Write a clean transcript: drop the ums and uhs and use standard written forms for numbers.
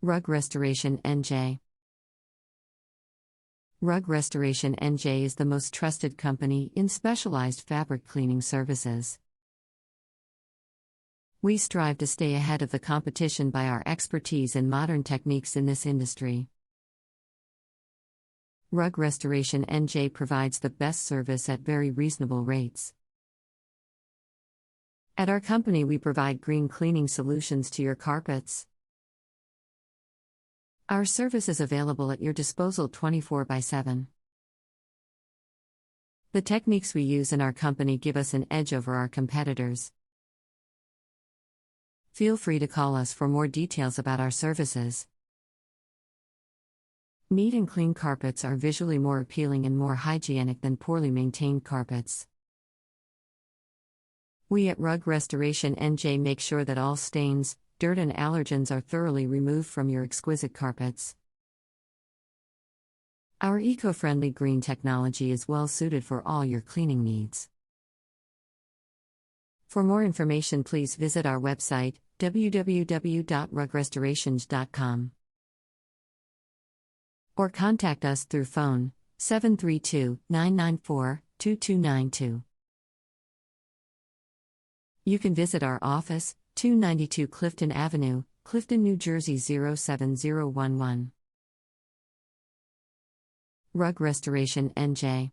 Rug Restoration NJ. Rug Restoration NJ is the most trusted company in specialized fabric cleaning services. We strive to stay ahead of the competition by our expertise in modern techniques in this industry. Rug Restoration NJ provides the best service at very reasonable rates. At our company, we provide green cleaning solutions to your carpets. Our service is available at your disposal 24/7. The techniques we use in our company give us an edge over our competitors. Feel free to call us for more details about our services. Neat and clean carpets are visually more appealing and more hygienic than poorly maintained carpets. We at Rug Restoration NJ make sure that all stains, dirt and allergens are thoroughly removed from your exquisite carpets. Our eco-friendly green technology is well suited for all your cleaning needs. For more information, please visit our website, www.rugrestorations.com. Or contact us through phone, 732-994-2292. You can visit our office, 292 Clifton Avenue, Clifton, New Jersey 07011. Rug Restoration NJ.